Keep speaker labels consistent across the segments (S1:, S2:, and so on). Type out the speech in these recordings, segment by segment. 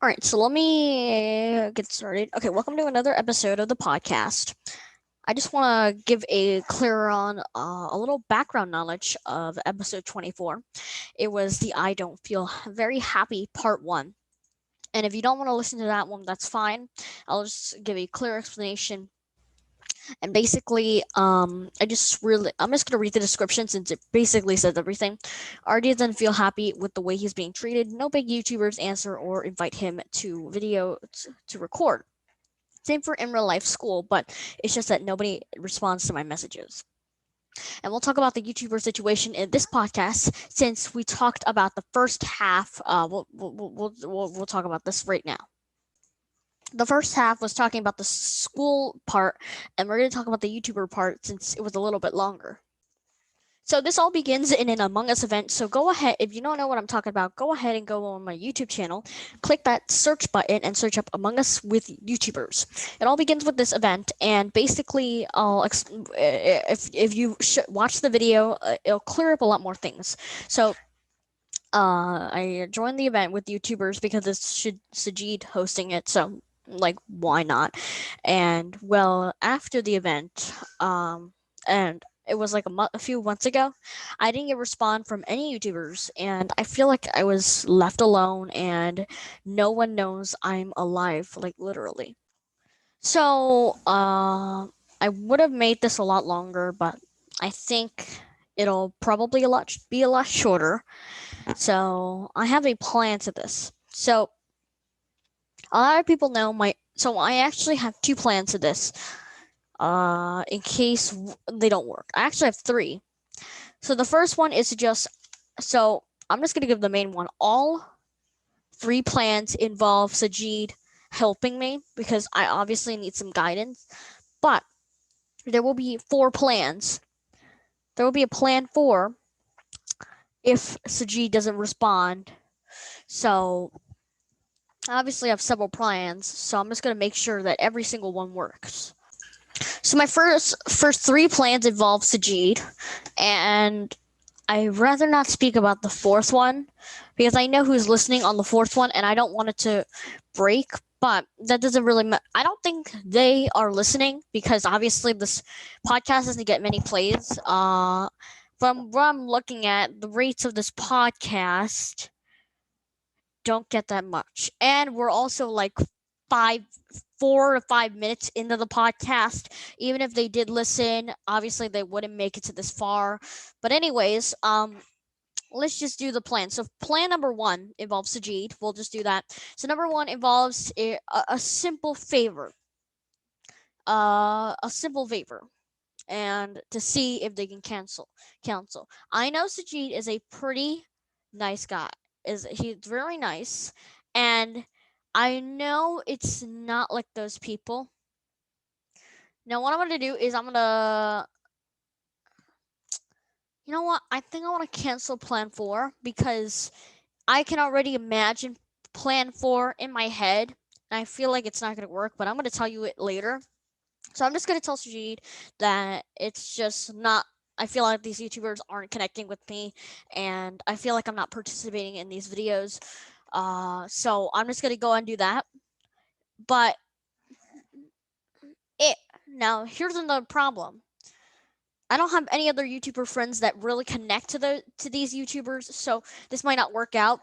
S1: All right, so let me get started. Okay, welcome to another episode of the podcast. I just want to give a clear on a little background knowledge of episode 24. It was the I Don't Feel Very Happy part 1. And if you don't want to listen to that one, that's fine. I'll just give a clear explanation. And basically, I'm just gonna read the description since it basically says everything. RD doesn't feel happy with the way he's being treated. No big YouTubers answer or invite him to to record. Same for in real life school, but it's just that nobody responds to my messages. And we'll talk about the YouTuber situation in this podcast since we talked about the first half. We'll talk about this right now. The first half was talking about the school part, and we're going to talk about the YouTuber part since it was a little bit longer. So this all begins in an Among Us event. So go ahead, if you don't know what I'm talking about, go ahead and go on my YouTube channel, click that search button, and search up Among Us with YouTubers. It all begins with this event, and basically, if you watch the video, it'll clear up a lot more things. So I joined the event with YouTubers because it's Sajid hosting it, so like why not? And well, after the event, and it was like a few months ago, I didn't get a respond from any YouTubers, and I feel like I was left alone, and no one knows I'm alive, like literally. So I would have made this a lot longer, but I think it'll probably be a lot shorter. So I have a plan to this. So a lot of people know my. So I actually have two plans to this. In case they don't work, I actually have three. So the first one is to just. So I'm just gonna give the main one. All three plans involve Sajid helping me because I obviously need some guidance. But there will be four plans. There will be a plan four if Sajid doesn't respond. So obviously I have several plans, so I'm just gonna make sure that every single one works. So my first three plans involve Sajid, and I rather not speak about the fourth one because I know who's listening on the fourth one, and I don't want it to break. But that doesn't really matter. I don't think they are listening because obviously this podcast doesn't get many plays. From what I'm looking at, the rates of this podcast don't get that much. And we're also like 4 to 5 minutes into the podcast. Even if they did listen, obviously they wouldn't make it to this far. But anyways, let's just do the plan. So plan number one involves Sajid. We'll just do that. So number one involves a simple favor. A simple favor. And to see if they can cancel. I know Sajid is a pretty nice guy. Is he's very nice, and I know it's not like those people. Now, what I'm gonna do is you know what? I think I want to cancel Plan Four because I can already imagine Plan Four in my head, and I feel like it's not gonna work. But I'm gonna tell you it later. So I'm just gonna tell Sajid that it's just not. I feel like these YouTubers aren't connecting with me, and I feel like I'm not participating in these videos. So I'm just gonna go and do that. But it now here's another problem. I don't have any other YouTuber friends that really connect to these YouTubers, so this might not work out.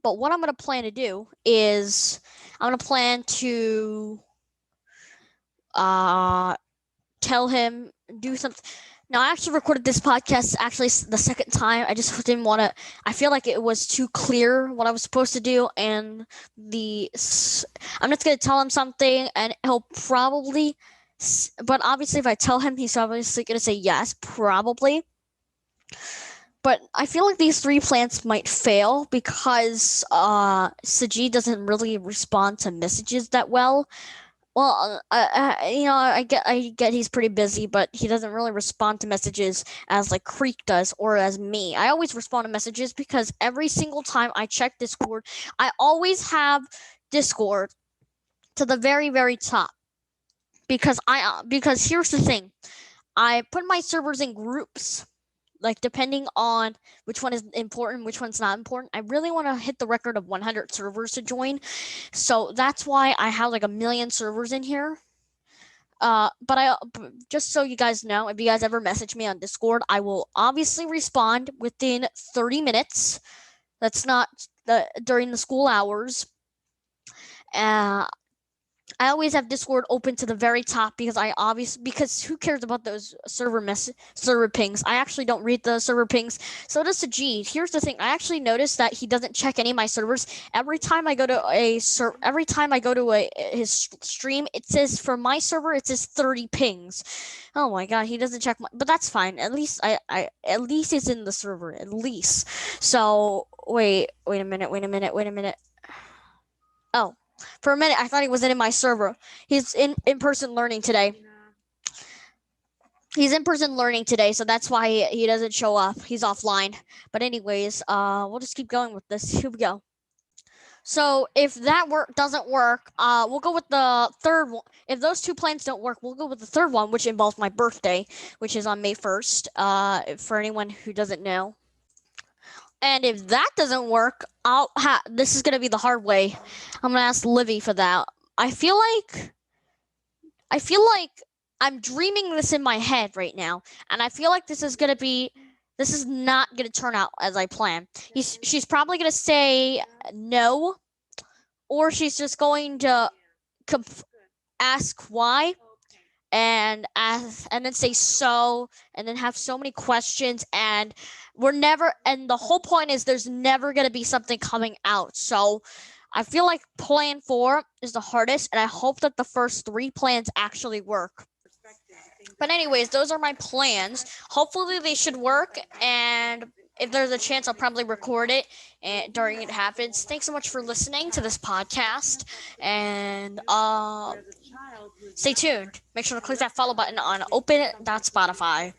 S1: But what I'm gonna plan to do is I'm gonna plan to uh tell him do something. Now, I actually recorded this podcast actually the second time. I just didn't want to. I feel like it was too clear what I was supposed to do, and I'm just gonna tell him something, and he'll probably. But obviously, if I tell him, he's obviously gonna say yes, probably. But I feel like these three plans might fail because Sajid doesn't really respond to messages that well. Well, I get he's pretty busy, but he doesn't really respond to messages as like Creek does or as me. I always respond to messages because every single time I check Discord, I always have Discord to the very top because here's the thing, I put my servers in groups like depending on which one is important, which one's not important. I really want to hit the record of 100 servers to join, so that's why I have like a million servers in here. Just so you guys know, if you guys ever message me on Discord, I will obviously respond within 30 minutes. That's not during the school hours. Uh, I always have Discord open to the very top because who cares about those server pings? I actually don't read the server pings. So does Sajid. Here's the thing. I actually noticed that he doesn't check any of my servers. Every time I go to his stream, it says for my server it says 30 pings. Oh my god, he doesn't check but that's fine. At least at least it's in the server. At least. So wait a minute. Oh, for a minute, I thought he wasn't in my server. He's in person learning today. He's in person learning today, so that's why he doesn't show up. He's offline. But anyways, we'll just keep going with this. Here we go. So if that doesn't work, we'll go with the third one. If those two plans don't work, we'll go with the third one, which involves my birthday, which is on May 1st. For anyone who doesn't know. And if that doesn't work, this is gonna be the hard way. I'm gonna ask Livvy for that. I feel like I'm dreaming this in my head right now, and I feel like this is not gonna turn out as I plan. She's probably gonna say no, or she's just going to ask why, and then say so, and then have so many questions, and the whole point is there's never going to be something coming out. So I feel like plan 4 is the hardest, and I hope that the first 3 plans actually work. But anyways, those are my plans. Hopefully they should work, and if there's a chance, I'll probably record it during it happens. Thanks so much for listening to this podcast, and stay tuned. Make sure to click that follow button on open.spotify.